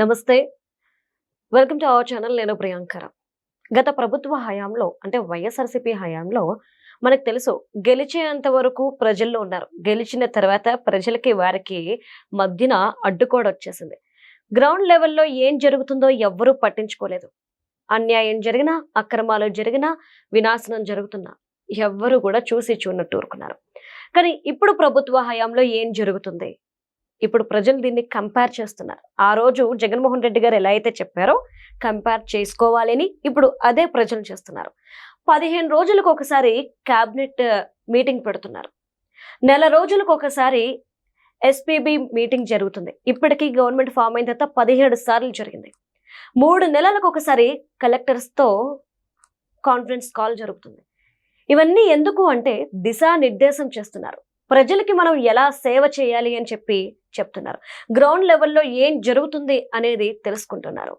నమస్తే. Welcome to our channel. నేను ప్రియాంకర. గత ప్రభుత్వ హయాంలో అంటే వైఎస్ఆర్‌సీపీ హయాంలో మనకు తెలుసు గెలిచేంత వరకు ప్రజల్లో ఉన్నారు. గెలిచిన తర్వాత ప్రజలకి వారికి మధ్యన అడ్డుకోడొచ్చేసింది. గ్రౌండ్ లెవెల్‌లో ఏం జరుగుతుందో ఎవ్వరూ పట్టించుకోలేదు. అన్యాయం జరిగినా, అక్రమాలు జరిగినా, వినాశనం జరుగుతున్నా ఎవ్వరు కూడా చూసి చూడనట్టు ఊరుకున్నారు. కానీ ఇప్పుడు ప్రభుత్వ హయాంలో ఏం జరుగుతుంది? ఇప్పుడు ప్రజలు దీన్ని కంపేర్ చేస్తున్నారు. ఆ రోజు జగన్మోహన్ రెడ్డి గారు ఎలా అయితే చెప్పారో కంపేర్ చేసుకోవాలని ఇప్పుడు అదే ప్రజలు చేస్తున్నారు. 15 రోజులకు ఒకసారి క్యాబినెట్ మీటింగ్ పెడుతున్నారు. నెల రోజులకు ఒకసారి ఎస్పీబీ మీటింగ్ జరుగుతుంది. ఇప్పటికీ గవర్నమెంట్ ఫామ్ అయిన తర్వాత 17 సార్లు జరిగింది. 3 నెలలకు ఒకసారి కలెక్టర్స్తో కాన్ఫరెన్స్ కాల్ జరుగుతుంది. ఇవన్నీ ఎందుకు అంటే దిశానిర్దేశం చేస్తున్నారు. ప్రజలకి మనం ఎలా సేవ చేయాలి అని చెప్తున్నారు. గ్రౌండ్ లెవెల్లో ఏం జరుగుతుంది అనేది తెలుసుకుంటున్నారు.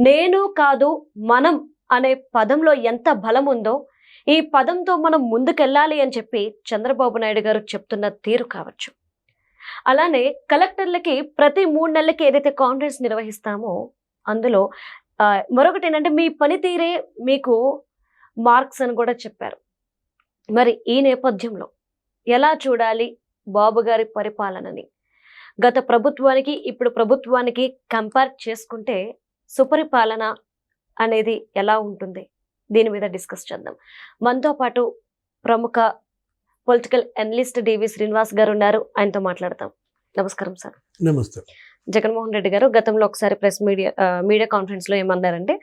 నేను కాదు మనం అనే పదంలో ఎంత బలం ఉందో, ఈ పదంతో మనం ముందుకెళ్ళాలి అని చంద్రబాబు నాయుడు గారు చెప్తున్న తీరు కావచ్చు. అలానే కలెక్టర్లకి ప్రతి 3 నెలలకి ఏదైతే కాన్ఫరెన్స్ నిర్వహిస్తామో అందులో మరొకటి ఏంటంటే మీ పనితీరే మీకు మార్క్స్ అని కూడా చెప్పారు. మరి ఈ నేపథ్యంలో ఎలా చూడాలి బాబు గారి పరిపాలనని? గత ప్రభుత్వానికి ఇప్పుడు ప్రభుత్వానికి కంపేర్ చేసుకుంటే సుపరిపాలన అనేది ఎలా ఉంటుంది? దీని మీద డిస్కస్ చేద్దాం. మనతో పాటు ప్రముఖ పొలిటికల్ అనలిస్ట్ డివి శ్రీనివాస్ గారు ఉన్నారు. ఆయనతో మాట్లాడతాం. నమస్కారం సార్. నమస్తే. జగన్మోహన్ రెడ్డి గారు గతంలో ఒకసారి మీడియా కాన్ఫరెన్స్ లో ఏమన్నారంటే,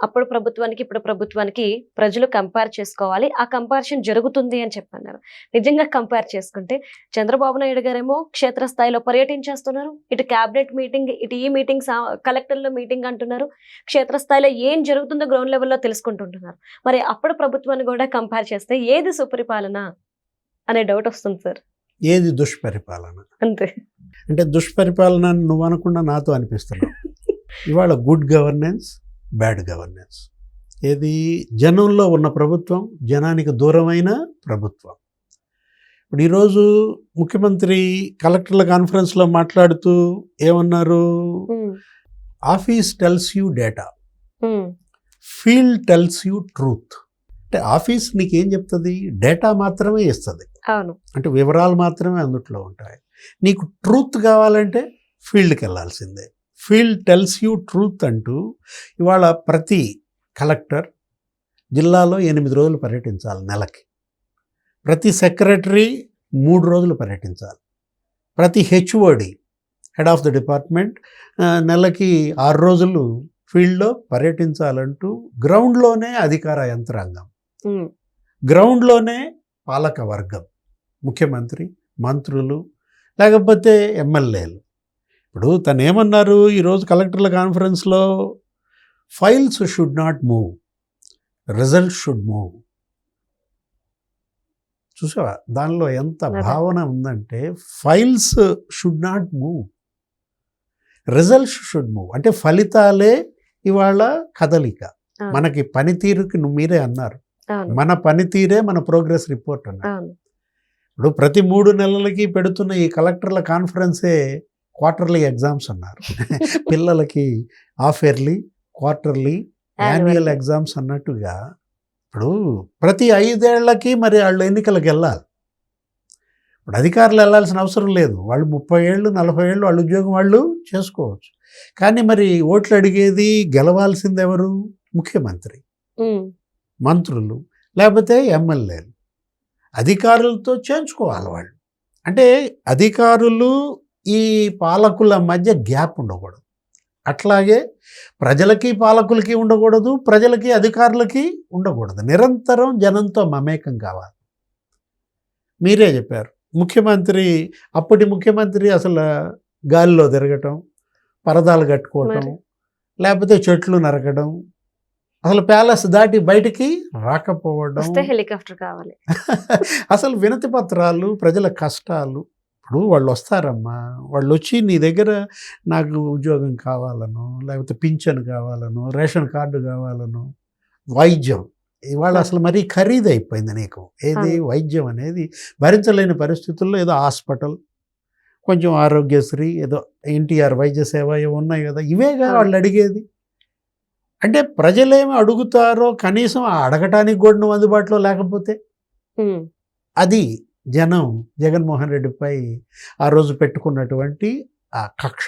అప్పుడు ప్రభుత్వానికి ఇప్పుడు ప్రభుత్వానికి ప్రజలు కంపేర్ చేసుకోవాలి, ఆ కంపారిజన్ జరుగుతుంది అని చెప్పన్నారు. నిజంగా కంపేర్ చేసుకుంటే చంద్రబాబు నాయుడు గారేమో క్షేత్రస్థాయిలో పర్యటించేస్తున్నారు. ఇటు క్యాబినెట్ మీటింగ్, ఇటు ఈ మీటింగ్, కలెక్టర్లో మీటింగ్ అంటున్నారు. క్షేత్రస్థాయిలో ఏం జరుగుతుందో గ్రౌండ్ లెవెల్లో తెలుసుకుంటుంటున్నారు. మరి అప్పుడు ప్రభుత్వాన్ని కూడా కంపేర్ చేస్తే ఏది సుపరిపాలన అనే డౌట్ వస్తుంది సార్. ఏది దుష్పరిపాలన? అంతే. అంటే దుష్పరిపాలన నువ్వు అనకుండా నాతో అనిపిస్తున్నావు. ఇవాళ గుడ్ గవర్నెన్స్, బ్యాడ్ గవర్నెన్స్. ఏది జనంలో ఉన్న ప్రభుత్వం, జనానికి దూరమైన ప్రభుత్వం. ఇప్పుడు ఈరోజు ముఖ్యమంత్రి కలెక్టర్ల కాన్ఫరెన్స్లో మాట్లాడుతూ ఏమన్నారు? Office tells you data, field tells you truth. అంటే ఆఫీస్ నీకేం చెప్తుంది? డేటా మాత్రమే ఇస్తుంది. అంటే వివరాలు మాత్రమే అందుట్లో ఉంటాయి. నీకు ట్రూత్ కావాలంటే ఫీల్డ్కి వెళ్ళాల్సిందే. ఫీల్డ్ టెల్స్ యూ ట్రూత్ అంటూ ఇవాళ ప్రతి కలెక్టర్ జిల్లాలో 8 రోజులు పర్యటించాలి నెలకి. ప్రతి సెక్రటరీ 3 రోజులు పర్యటించాలి. ప్రతి HOD, head of the department, నెలకి 6 రోజులు ఫీల్డ్లో పర్యటించాలంటూ గ్రౌండ్లోనే అధికార యంత్రాంగం, గ్రౌండ్లోనే పాలక వర్గం, ముఖ్యమంత్రి, మంత్రులు, లేకపోతే ఎమ్మెల్యేలు. ఇప్పుడు తను ఏమన్నారు ఈరోజు కలెక్టర్ల కాన్ఫరెన్స్లో? Files should not move, result should move. చూసావా దానిలో ఎంత భావన ఉందంటే? Files should not move, results should move. అంటే ఫలితాలే ఇవాళ కదలిక. మనకి పనితీరుకి మీరే అన్నారు, మన పనితీరే మన ప్రోగ్రెస్ రిపోర్ట్ అన్నారు. ఇప్పుడు ప్రతి 3 నెలలకి పెడుతున్న ఈ కలెక్టర్ల కాన్ఫరెన్సే క్వార్టర్లీ ఎగ్జామ్స్ అన్నారు. పిల్లలకి half yearly, quarterly, annual exams అన్నట్టుగా ఇప్పుడు ప్రతి 5 ఏళ్లకి మరి వాళ్ళు ఎన్నికలకు వెళ్ళాలి. ఇప్పుడు అధికారులు వెళ్ళాల్సిన అవసరం లేదు. వాళ్ళు 30 ఏళ్ళు 40 ఏళ్ళు వాళ్ళ ఉద్యోగం వాళ్ళు చేసుకోవచ్చు. కానీ మరి ఓట్లు అడిగేది, గెలవాల్సింది ఎవరు? ముఖ్యమంత్రి, మంత్రులు, లేకపోతే ఎమ్మెల్యేలు. అధికారులతో చేయించుకోవాలి వాళ్ళు. అంటే అధికారులు ఈ పాలకుల మధ్య గ్యాప్ ఉండకూడదు. అట్లాగే ప్రజలకి పాలకులకి ఉండకూడదు, ప్రజలకి అధికారులకి ఉండకూడదు. నిరంతరం జనంతో మమేకం కావాలి. మీరే చెప్పారు, ముఖ్యమంత్రి, అప్పటి ముఖ్యమంత్రి అసలు గాలిలో తిరగటం, పరదాలు కట్టుకోవటం, లేకపోతే చెట్లు నరకడం, అసలు ప్యాలెస్ దాటి బయటికి రాకపోవడం, హెలికాప్టర్ కావాలి. అసలు వినతి పత్రాలు, ప్రజల కష్టాలు. ఇప్పుడు వాళ్ళు వస్తారమ్మా, వాళ్ళు వచ్చి నీ దగ్గర నాకు ఉద్యోగం కావాలను, లేకపోతే పింఛన్ కావాలను, రేషన్ కార్డు కావాలను, వైద్యం. ఇవాళ అసలు మరీ ఖరీదైపోయింది నీకు. ఏది వైద్యం అనేది భరించలేని పరిస్థితుల్లో ఏదో హాస్పిటల్, కొంచెం ఆరోగ్యశ్రీ ఏదో ఎన్టీఆర్ వైద్య సేవ ఏవో ఉన్నాయి కదా, ఇవేగా వాళ్ళు అడిగేది. అంటే ప్రజలేమి అడుగుతారో కనీసం ఆ అడగటానికి కూడా నువ్వు అందుబాటులో లేకపోతే, అది జనం జగన్మోహన్ రెడ్డిపై ఆ రోజు పెట్టుకున్నటువంటి ఆ కక్ష.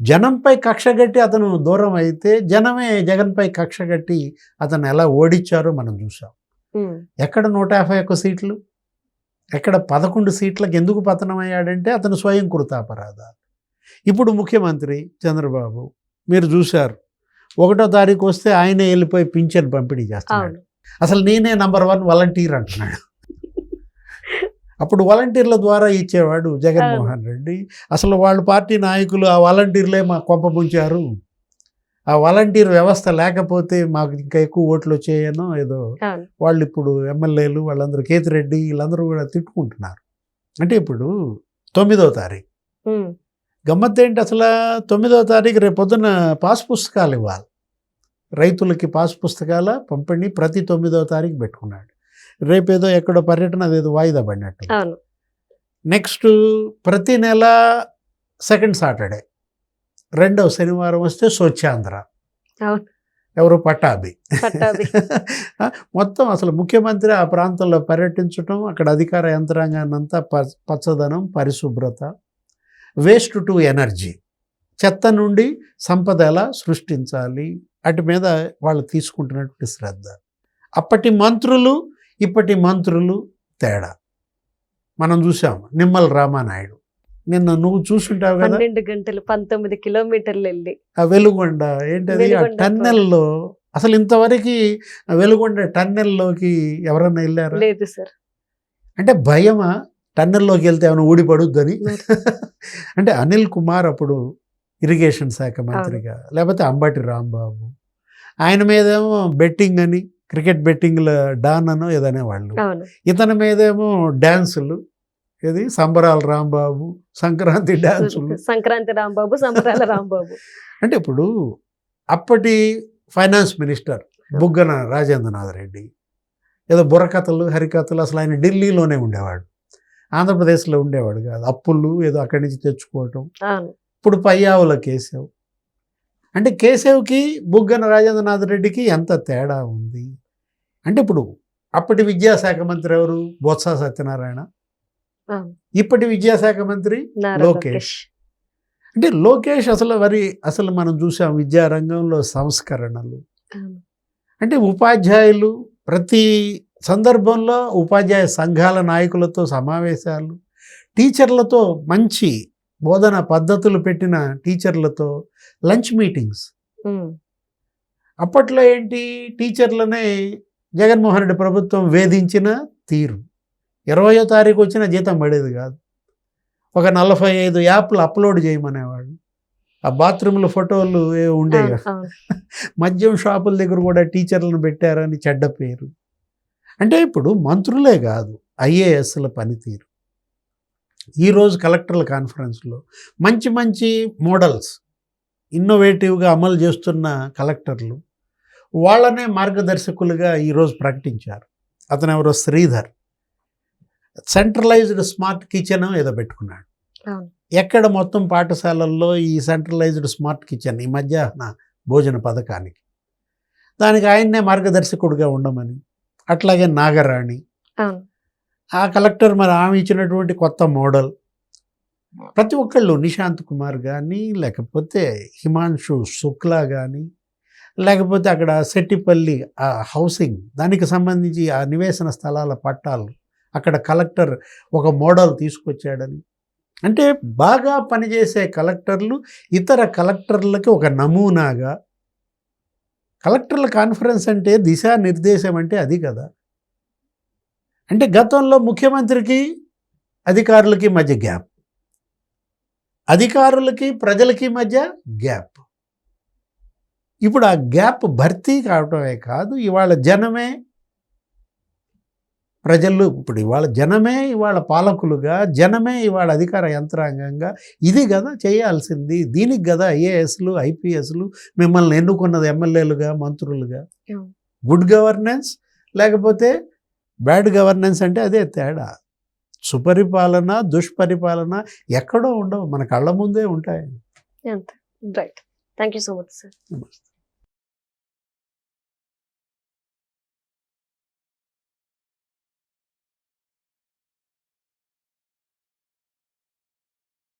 జనంపై కక్ష కట్టి అతను దూరం అయితే జనమే జగన్పై కక్ష కట్టి అతను ఎలా ఓడించారో మనం చూసాం. ఎక్కడ 151 సీట్లు, ఎక్కడ 11 సీట్లకు ఎందుకు పతనమయ్యాడంటే అతను స్వయం కృతాపరాధాలు. ఇప్పుడు ముఖ్యమంత్రి చంద్రబాబు మీరు చూశారు, 1వ తారీఖు వస్తే ఆయనే వెళ్ళిపోయి పింఛన్ పంపిణీ చేస్తున్నాడు. అసలు నేనే నంబర్ 1 వాలంటీర్ అంటున్నాడు. అప్పుడు వాలంటీర్ల ద్వారా ఇచ్చేవాడు జగన్మోహన్ రెడ్డి. అసలు వాళ్ళ పార్టీ నాయకులు ఆ వాలంటీర్లే మా కొంప ముంచారు, ఆ వాలంటీర్ వ్యవస్థ లేకపోతే మాకు ఇంకా ఎక్కువ ఓట్లు వచ్చాయనో ఏదో వాళ్ళు ఇప్పుడు ఎమ్మెల్యేలు వాళ్ళందరూ కేతిరెడ్డి వీళ్ళందరూ కూడా తిట్టుకుంటున్నారు. అంటే ఇప్పుడు 9వ తారీఖు గమ్మత్ ఏంటి, అసలు 9వ తారీఖు రేపు పొద్దున పాస్ పుస్తకాలు ఇవ్వాలి, రైతులకి పాస్ పుస్తకాల పంపిణీ ప్రతి 9వ తారీఖు పెట్టుకున్నాడు. రేపేదో ఎక్కడో పర్యటన అదేదో వాయిదా పడినట్టు. నెక్స్ట్ ప్రతి నెల 2nd సాటర్డే 2వ శనివారం వస్తే స్వచ్ఛాంధ్ర, ఎవరు పట్టాభి. మొత్తం అసలు ముఖ్యమంత్రి ఆ ప్రాంతంలో పర్యటించడం, అక్కడ అధికార యంత్రాంగాన్ని అంతా పచ్చదనం, పరిశుభ్రత, వేస్ట్ టు ఎనర్జీ, చెత్త నుండి సంపద ఎలా సృష్టించాలి వాటి మీద వాళ్ళు తీసుకుంటున్నటువంటి శ్రద్ధ. అప్పటి మంత్రులు ఇప్పటి మంత్రులు తేడా మనం చూసాం. నిమ్మల రామానాయుడు నిన్న నువ్వు చూసుంటావు కదా, 12 గంటలు 19 కిలోమీటర్లు వెళ్ళి ఆ వెలుగొండ ఏంటది ఆ టన్నెల్లో, అసలు ఇంతవరకు వెలుగొండ టన్నెల్లోకి ఎవరన్నా వెళ్ళారా? లేదు సార్. అంటే భయమా టన్నెల్లోకి వెళ్తే ఏమైనా ఊడిపడుద్దని? అంటే అనిల్ కుమార్ అప్పుడు ఇరిగేషన్ శాఖ మంత్రిగా, లేకపోతే అంబటి రాంబాబు, ఆయన మీదేమో బెట్టింగ్ అని క్రికెట్ బెట్టింగ్ల డాన్ అనో ఏదనే వాళ్ళు, ఇతని మీదేమో డ్యాన్సులు, ఏది సంబరాల రాంబాబు, సంక్రాంతి డ్యాన్సులు, సంక్రాంతి రాంబాబు, సంబరాల రాంబాబు. అంటే ఇప్పుడు అప్పటి ఫైనాన్స్ మినిస్టర్ బుగ్గన రాజేంద్రనాథ్ రెడ్డి ఏదో బుర్రకథలు హరికథలు, అసలు ఆయన ఢిల్లీలోనే ఉండేవాడు, ఆంధ్రప్రదేశ్లో ఉండేవాడు కాదు. అప్పులు ఏదో అక్కడి నుంచి తెచ్చుకోవటం. ఇప్పుడు పయ్యావుల కేశవ్, అంటే కేశవ్కి బుగ్గన రాజేంద్రనాథ్ రెడ్డికి ఎంత తేడా ఉంది అంటే, ఇప్పుడు అప్పటి విద్యాశాఖ మంత్రి ఎవరు? బొత్స సత్యనారాయణ. ఇప్పటి విద్యాశాఖ మంత్రి లోకేష్. అంటే లోకేష్ అసలు మనం చూసాం విద్యారంగంలో సంస్కరణలు. అంటే ఉపాధ్యాయులు ప్రతి సందర్భంలో ఉపాధ్యాయ సంఘాల నాయకులతో సమావేశాలు, టీచర్లతో మంచి బోధన పద్ధతులు పెట్టిన టీచర్లతో లంచ్ మీటింగ్స్. అప్పట్లో ఏంటి, టీచర్లనే జగన్మోహన్ రెడ్డి ప్రభుత్వం వేధించిన తీరు. 20వ తారీఖు వచ్చిన జీతం పడేది కాదు. ఒక 45 యాప్లు అప్లోడ్ చేయమనేవాడు. ఆ బాత్రూంలో ఫోటోలు ఉండేవి. మద్యం షాపుల దగ్గర కూడా టీచర్లను పెట్టారని చెడ్డ పేరు. అంటే ఇప్పుడు మంత్రులే కాదు, ఐఏఎస్ల పనితీరు. ఈరోజు కలెక్టర్ల కాన్ఫరెన్స్లో మంచి మంచి మోడల్స్ ఇన్నోవేటివ్గా అమలు చేస్తున్న కలెక్టర్లు వాళ్ళనే మార్గదర్శకులుగా ఈరోజు ప్రకటించారు. అతను ఎవరో శ్రీధర్ సెంట్రలైజ్డ్ స్మార్ట్ కిచెన్ ఏదో పెట్టుకున్నాడు. ఎక్కడ మొత్తం పాఠశాలల్లో ఈ సెంట్రలైజ్డ్ స్మార్ట్ కిచెన్, ఈ మధ్యాహ్న భోజన పథకానికి, దానికి ఆయన్నే మార్గదర్శకుడిగా ఉండమని. అట్లాగే నాగరాణి ఆ కలెక్టర్, మరి ఆమె ఇచ్చినటువంటి కొత్త మోడల్. ప్రతి ఒక్కళ్ళు నిశాంత్ కుమార్ కానీ, లేకపోతే హిమాంశు శుక్లా కానీ, లేకపోతే అక్కడ సెట్టిపల్లి ఆ హౌసింగ్ దానికి సంబంధించి ఆ నివేశన స్థలాల పట్టాలు అక్కడ కలెక్టర్ ఒక మోడల్ తీసుకొచ్చాడని. అంటే బాగా పనిచేసే కలెక్టర్లు ఇతర కలెక్టర్లకి ఒక నమూనాగా. కలెక్టర్ల కాన్ఫరెన్స్ అంటే దిశానిర్దేశం అంటే అది కదా. అంటే గతంలో ముఖ్యమంత్రికి అధికారులకి మధ్య గ్యాప్, అధికారులకి ప్రజలకి మధ్య గ్యాప్. ఇప్పుడు ఆ గ్యాప్ భర్తీ కావటమే కాదు, ఇవాళ జనమే ప్రజలు, ఇప్పుడు ఇవాళ జనమే ఇవాళ పాలకులుగా, జనమే ఇవాళ అధికార యంత్రాంగంగా. ఇది కదా చేయాల్సింది. దీనికి కదా ఐఏఎస్లు ఐపీఎస్లు మిమ్మల్ని ఎన్నుకున్నది, ఎమ్మెల్యేలుగా మంత్రులుగా. గుడ్ గవర్నెన్స్ లేకపోతే బ్యాడ్ గవర్నెన్స్ అంటే అదే తేడా. సుపరిపాలన దుష్పరిపాలన ఎక్కడో ఉండవు, మన కళ్ళ ముందే ఉంటాయి. అంతే. Right. Thank you so much sir.